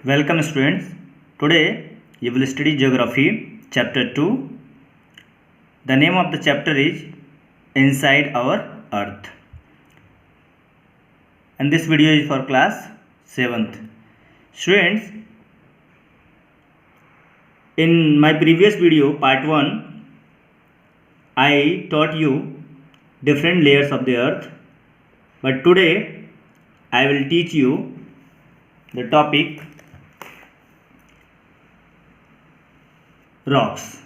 Welcome students. Today you will study Geography Chapter 2. The name of the chapter is Inside Our Earth. And this video is for class 7th. Students, in my previous video part 1, I taught you different layers of the earth. But today I will teach you the topic rocks.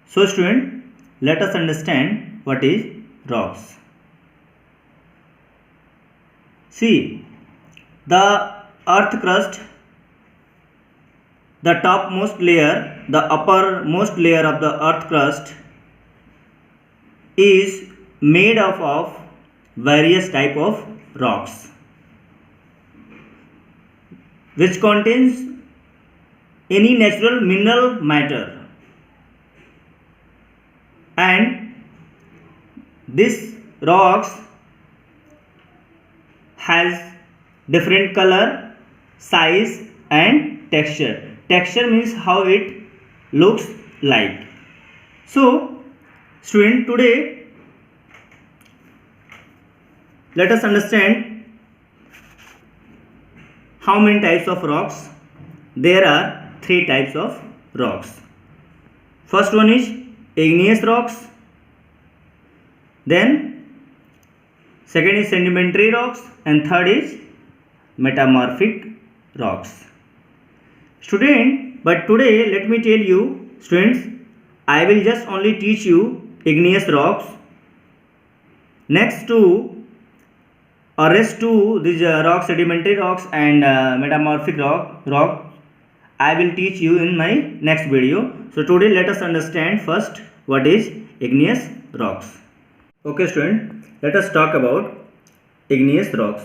So student, let us understand what is rocks. See, the earth crust, the topmost layer, the uppermost layer of the earth crust is made up of various type of rocks which contains any natural mineral matter, and this rocks has different color, size and texture. Texture means how it looks like. So student, today let us understand how many types of rocks. There are 3 types of rocks. First one is igneous rocks, then second is sedimentary rocks, and third is metamorphic rocks. Student, but today let me tell you students, I will just only teach you igneous rocks. Next to rest to these rocks, sedimentary rocks and metamorphic rock I will teach you in my next video. So today let us understand first what is igneous rocks. Okay student, let us talk about igneous rocks.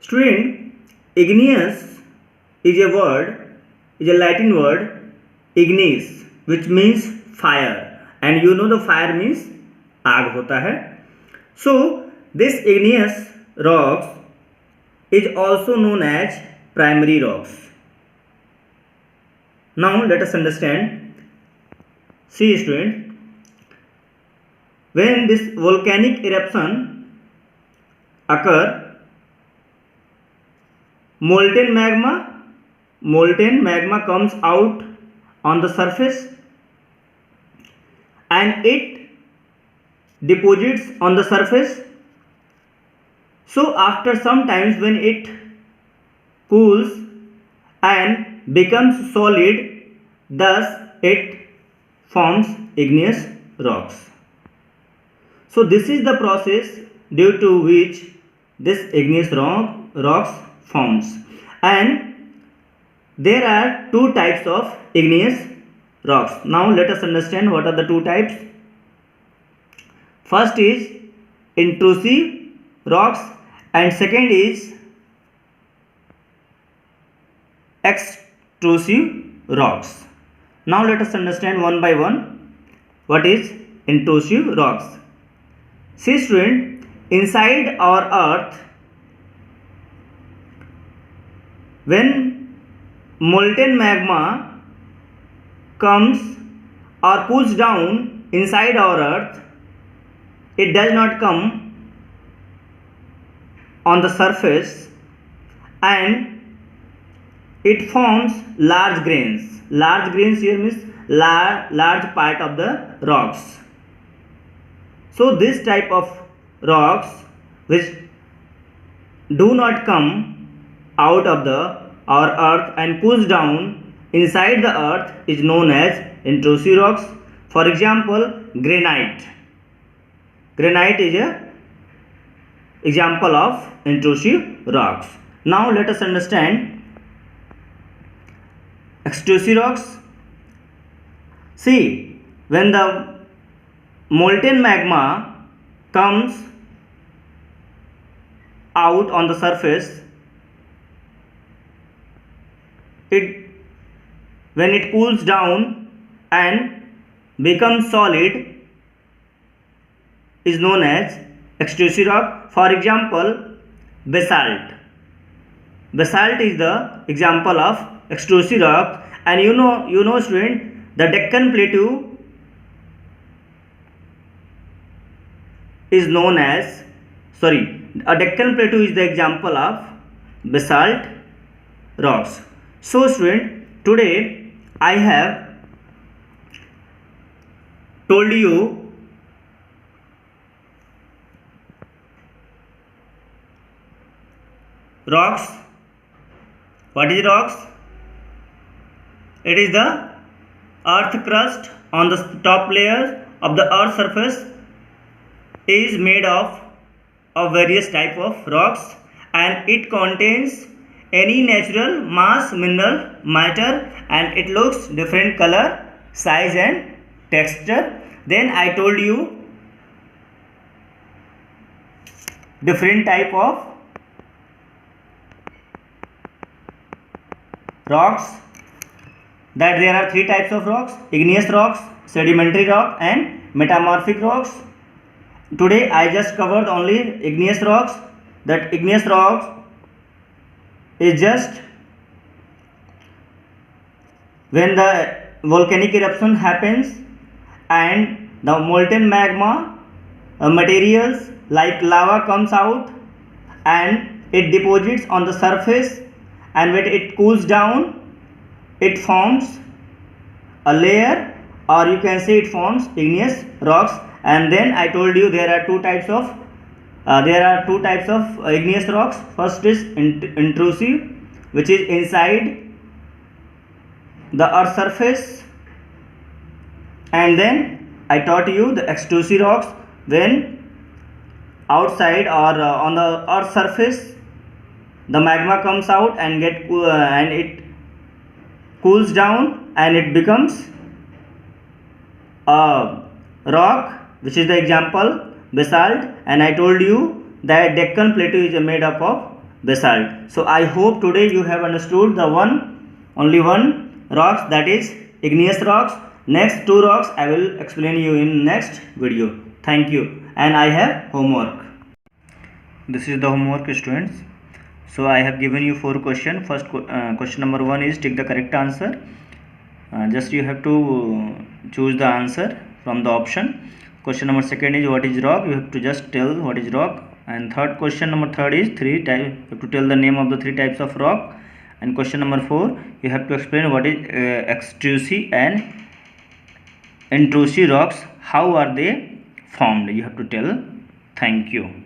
Student, igneous is a Latin word ignis, which means fire, and you know the fire means आग होता है. So this igneous rocks is also known as primary rocks. Now let us understand. See student, when this volcanic eruption occur, molten magma comes out on the surface and it deposits on the surface. So after some times, when it cools and becomes solid, thus it forms igneous rocks. So this is the process due to which this igneous rocks forms, and there are 2 types of igneous rocks. Now let us understand what are the 2 types. First is intrusive rocks and second is extrusive rocks. Now let us understand one by one what is intrusive rocks. See student, inside our earth, when molten magma comes or cools down inside our earth, it does not come on the surface and it forms large grains. Large grains here means large part of the rocks. So this type of rocks which do not come out of our earth and cools down inside the earth is known as intrusive rocks. For example, granite. Granite is a example of intrusive rocks. Now let us understand extrusive rocks. See, when the molten magma comes out on the surface, when it cools down and becomes solid is known as extrusive rock. For example, basalt. Basalt is the example of extrusive rock, and you know student, the Deccan Plateau is known as, a Deccan Plateau is the example of basalt rocks. So student, today I have told you rocks. What is rocks? It is the earth crust on the top layer of the earth surface is made of various type of rocks, and it contains any natural mass mineral matter, and it looks different color, size and texture. Then I told you different type of rocks, that there are three types of rocks: igneous rocks, sedimentary rock and metamorphic rocks. Today I just covered only igneous rocks. That igneous rocks is just when the volcanic eruption happens and the molten magma materials like lava comes out and it deposits on the surface, and when it cools down it forms a layer, or you can say it forms igneous rocks. And then I told you there are two types of igneous rocks. First is intrusive, which is inside the earth surface, and then I taught you the extrusive rocks, when outside or on the earth surface the magma comes out and and it cools down and it becomes a rock, which is the example basalt. And I told you that Deccan Plateau is made up of basalt. So I hope today you have understood the only one rocks, that is igneous rocks. Next two rocks I will explain you in next video. Thank you. And I have homework. This is the homework, students. So I have given you 4 questions. First question number 1 is take the correct answer. Just you have to choose the answer from the option. Question number 2 is what is rock. You have to just tell what is rock. And question number 3 is you have to tell the name of the 3 types of rock. And question number 4, you have to explain what is extrusive and intrusive rocks, how are they formed, you have to tell. Thank you.